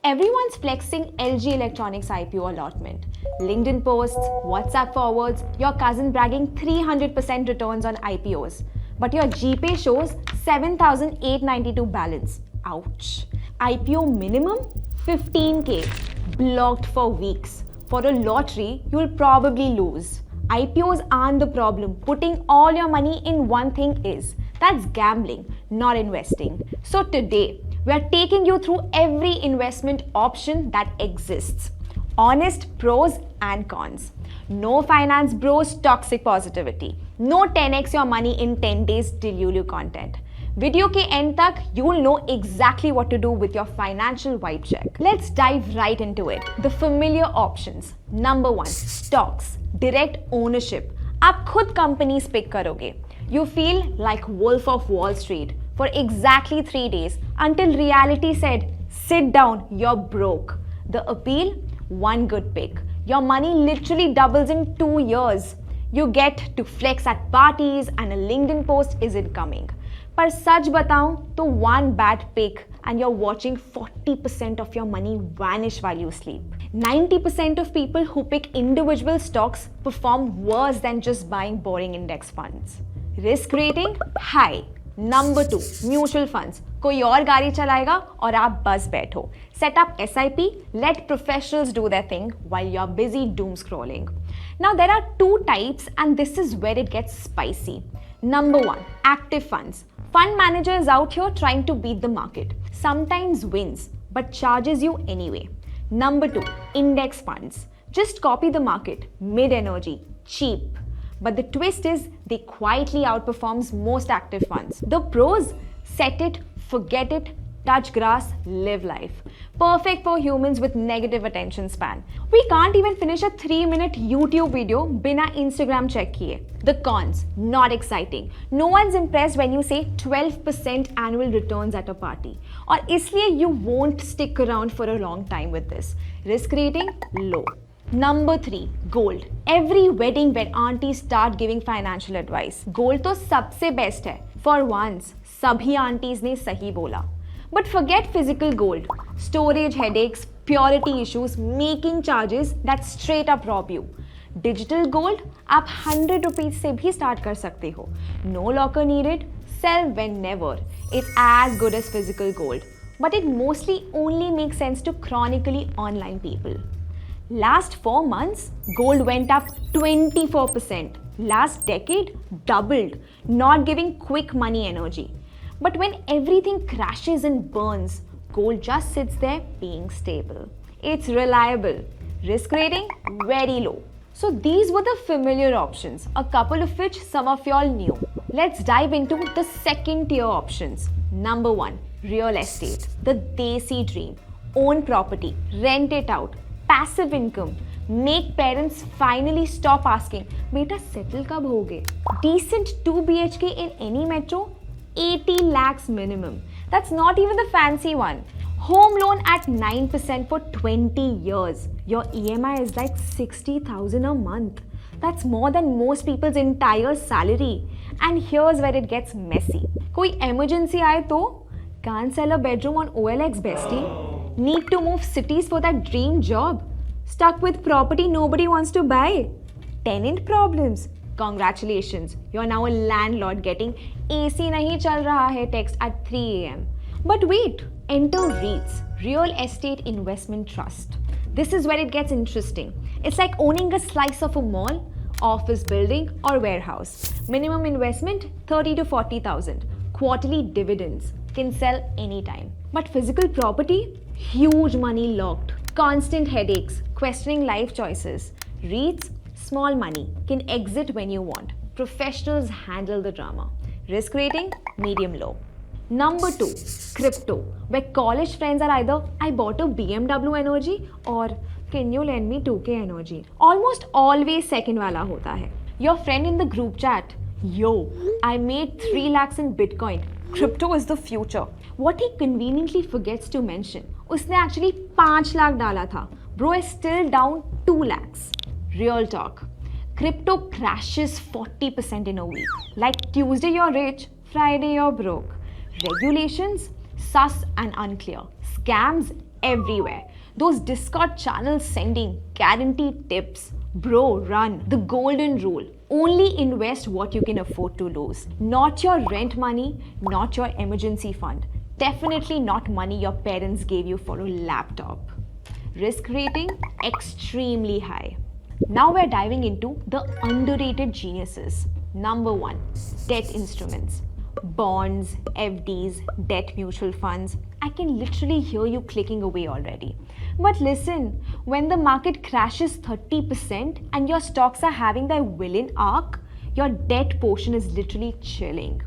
Everyone's flexing LG Electronics IPO allotment. LinkedIn posts, WhatsApp forwards, your cousin bragging 300% returns on IPOs. But your GPay shows 7,892 balance. Ouch. IPO minimum 15k. Blocked for weeks. For a lottery, you'll probably lose. IPOs aren't the problem. Putting all your money in one thing is. That's gambling, not investing. So today, we are taking you through every investment option that exists. Honest pros and cons. No finance bros toxic positivity. No 10x your money in 10 days delulu content. Video के end तक you'll know exactly what to do with your financial vibe check. Let's dive right into it. The familiar options. Number 1. Stocks. Direct ownership. आप खुद companies pick करोगे. You feel like Wolf of Wall Street for exactly 3 days until reality said, sit down, you're broke. The appeal? One good pick. Your money literally doubles in 2 years. You get to flex at parties and a LinkedIn post isn't coming. पर सच बताऊं तो one bad pick and you're watching 40% of your money vanish while you sleep. 90% of people who pick individual stocks perform worse than just buying boring index funds. Risk rating? High. Number 2. Mutual funds. कोई और गाड़ी चलाएगा और आप बस बैठो. Set up SIP. Let professionals do their thing while you're busy doom scrolling. Now there are 2 types and this is where it gets spicy. Number 1. Active funds. Fund managers out here trying to beat the market. Sometimes wins, but charges you anyway. Number 2. Index funds. Just copy the market. Mid-energy. Cheap. But the twist is they quietly outperforms most active funds. The pros? Set it, forget it, touch grass, live life. Perfect for humans with negative attention span. We can't even finish a 3-minute YouTube video बिना Instagram check किए. The cons, not exciting. No one's impressed when you say 12% annual returns at a party. और इसलिए you won't stick around for a long time with this. Risk rating, low. Number 3. Gold. Every wedding where aunties start giving financial advice. Gold तो सबसे best है. For once, सभी aunties ने सही बोला. But forget physical gold. Storage headaches, purity issues, making charges that straight up rob you. Digital gold, आप 100 rupees से भी start कर सकते हो. No locker needed, sell whenever. It's as good as physical gold. But it mostly only makes sense to chronically online people. Last 4 months, gold went up 24%. Last decade, doubled, not giving quick money energy. But when everything crashes and burns, gold just sits there being stable. It's reliable. Risk rating, very low. So these were the familiar options, a couple of which some of y'all knew. Let's dive into the second tier options. Number 1, real estate. The desi dream. Own property, rent it out. Passive income. Make parents finally stop asking, beta settle kab hoge? Decent 2 BHK in any metro? 80 lakhs minimum. That's not even the fancy one. Home loan at 9% for 20 years. Your EMI is like 60,000 a month. That's more than most people's entire salary. And here's where it gets messy. Koi emergency aaye to? Can't sell a bedroom on OLX, bestie. Need to move cities for that dream job. Stuck with property nobody wants to buy. Tenant problems. Congratulations, you're now a landlord getting AC nahi chal raha hai text at 3 AM. But wait, enter REITs, Real Estate Investment Trust. This is where it gets interesting. It's like owning a slice of a mall, office building or warehouse. Minimum investment 30 to 40,000. Quarterly dividends. Can sell anytime. But physical property? Huge money locked. Constant headaches. Questioning life choices. REITs? Small money, can exit when you want. Professionals handle the drama. Risk rating, medium low. Number 2, crypto, where college friends are either, I bought a BMW energy or can you lend me 2K energy? Almost always second wala hota hai. Your friend in the group chat, yo, I made 3 lakhs in Bitcoin. Crypto is the future. What he conveniently forgets to mention, उसने actually 5 lakh डाला था. Bro is still down 2 lakhs. Real talk. Crypto crashes 40% in a week. Like Tuesday you're rich, Friday you're broke. Regulations? Sus and unclear. Scams everywhere. Those Discord channels sending guaranteed tips. Bro, run. The golden rule. Only invest what you can afford to lose. Not your rent money, not your emergency fund. Definitely not money your parents gave you for a laptop. Risk rating extremely high. Now we're diving into the underrated geniuses. Number 1, debt instruments. Bonds, FDs, debt mutual funds. I can literally hear you clicking away already. But listen, when the market crashes 30% and your stocks are having their villain arc, your debt portion is literally chilling.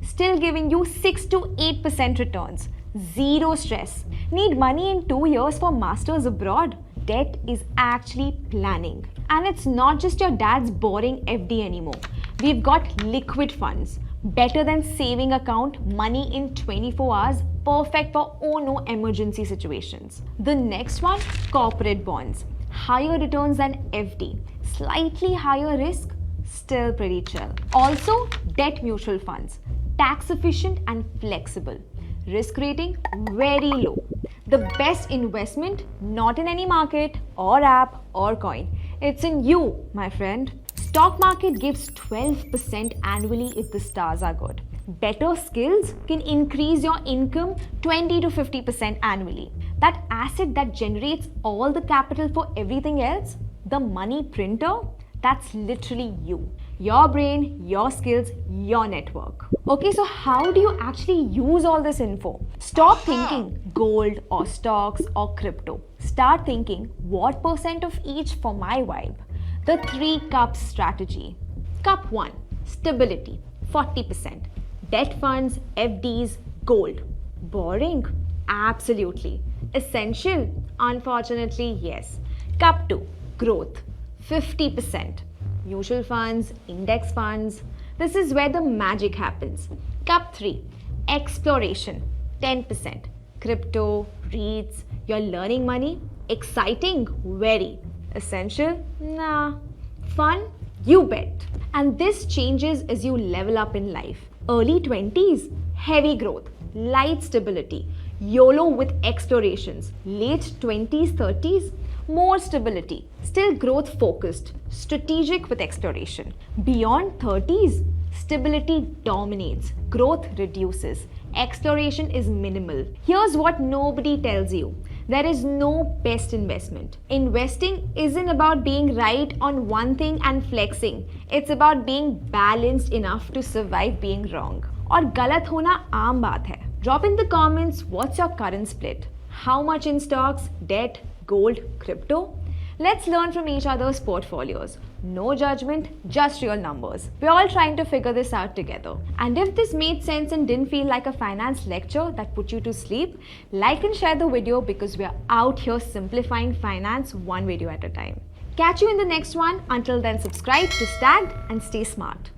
Still giving you 6 to 8% returns. Zero stress. Need money in 2 years for masters abroad? Debt is actually planning. And it's not just your dad's boring FD anymore. We've got liquid funds. Better than saving account, money in 24 hours, perfect for oh no emergency situations. The next one, corporate bonds. Higher returns than FD. Slightly higher risk, still pretty chill. Also, debt mutual funds. Tax efficient and flexible. Risk rating very low. The best investment not in any market or app or coin. It's in you, my friend. Stock market gives 12% annually if the stars are good. Better skills can increase your income 20 to 50% annually. That asset that generates all the capital for everything else, the money printer, that's literally you. Your brain, your skills, your network. Okay, so how do you actually use all this info? Stop thinking gold or stocks or crypto. Start thinking what percent of each for my vibe. The 3 cups strategy. Cup 1, stability, 40%. Debt funds, FDs, gold. Boring? Absolutely. Essential? Unfortunately, yes. Cup 2, growth, 50%. Mutual funds, index funds. This is where the magic happens. Cup 3, exploration, 10%. Crypto, REITs, you're learning money. Exciting? Very. Essential? Nah. Fun? You bet. And this changes as you level up in life. Early 20s, heavy growth, light stability, YOLO with explorations. Late 20s, 30s, more stability, still growth focused, strategic with exploration. Beyond 30s, stability dominates, growth reduces, exploration is minimal. Here's what nobody tells you. There is no best investment. Investing isn't about being right on one thing and flexing. It's about being balanced enough to survive being wrong. और गलत होना आम बात है. Drop in the comments what's your current split. How much in stocks, debt, gold, crypto? Let's learn from each other's portfolios. No judgment, just real numbers. We're all trying to figure this out together. And if this made sense and didn't feel like a finance lecture that put you to sleep, like and share the video because we're out here simplifying finance one video at a time. Catch you in the next one. Until then, subscribe to Stacked and stay smart.